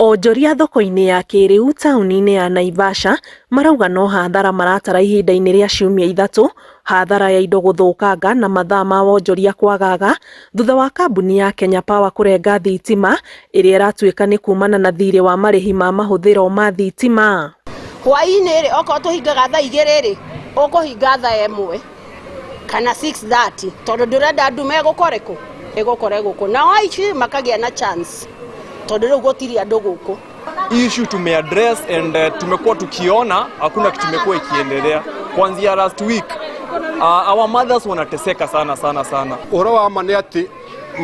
Onjoria thoko-inĩ ya kĩrĩu taũni-inĩ ya Naivasha marauga no hathara maratara ihinda-inĩ rĩa ciumia ithatũ, hathara ya indo gũthũkanga na mathaa ma wonjoria kwagaga thutha wa kambuni ya Kenya Power kũrenga thitima ĩrĩa ĩratuĩka nĩ kumana na thirĩ wa marĩhi ma mahũthĩro ma thitima. Hwaĩ-inĩ rĩ okorwo tũhingaga thaa 2 rĩ ũkũhinga thaa 1 kana 6:30 tondũ ndũrenda ndume ĩgũkore gũkũ na aici makagĩa na chance tondũ rĩu gũtirĩ andũ gũkũ. Issue tumeaddress and tumekuwa tukiona hakuna kitu kimekuwa ikiendelea kuanzia last week. Our mothers wanateseka sana. Ũhoro wa ma nĩ atĩ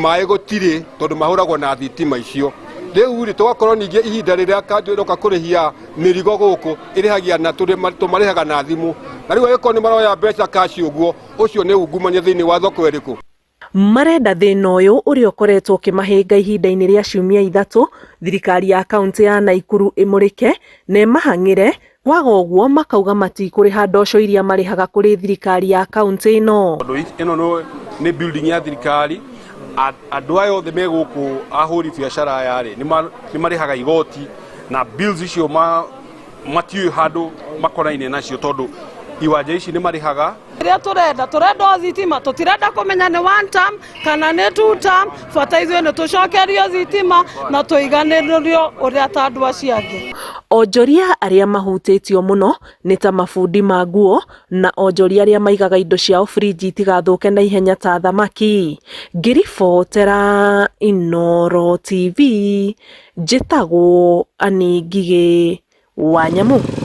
maĩ gũtirĩ tondũ mahũragwo na thitima icio. Rĩu tũgakorwo ningĩ ihinda rĩrĩa kanjũroka kũrĩhia mĩrigo gũkũ ĩrĩhagia na tũmarĩhaga na thimũ. Na rĩu agĩkorwo nĩ maroya mbeca cash ũguo ũcio nĩ ungumania thĩinĩ wa thoko ĩrĩkũ. Marenda thĩna ũyũ ũrĩa ũkoretwo ũkĩmahinga ihinda-inĩ rĩa ciumia ithatũ thirikari ya kaunti ya Naikuru ĩmũrĩke na ĩmahang'ĩre, kwaga ũguo makauga matikũrĩha ndosho iria marĩhaga kũrĩ thirikari ya kaunti ĩno. Ĩno nĩ building ya thirikari, andũ aya othe me gũkũ ahũri biacara aya rĩ nĩ marĩhaga igoti na bills icio matiũĩ handũ makonaine nacio tondũ iwanja ici nĩ marĩhaga. Rĩrĩa tũrenda thitima, tũtirenda kũmenya nĩ 1 term kana nĩ 2 term, bata ithuĩ nĩ tũcokerio thitima na tũiganĩrĩrio ũrĩa ta andũ acio angĩ. Onjoria arĩa mahutĩtio mũno nĩ ta mabundi ma nguo na onjoria arĩa maigaga indo ciao fridge itigathũke na ihenya ta thamaki. Ngĩribotera Inooro TV, njĩtagwo Anĩ Ngigĩ Wanyamũ.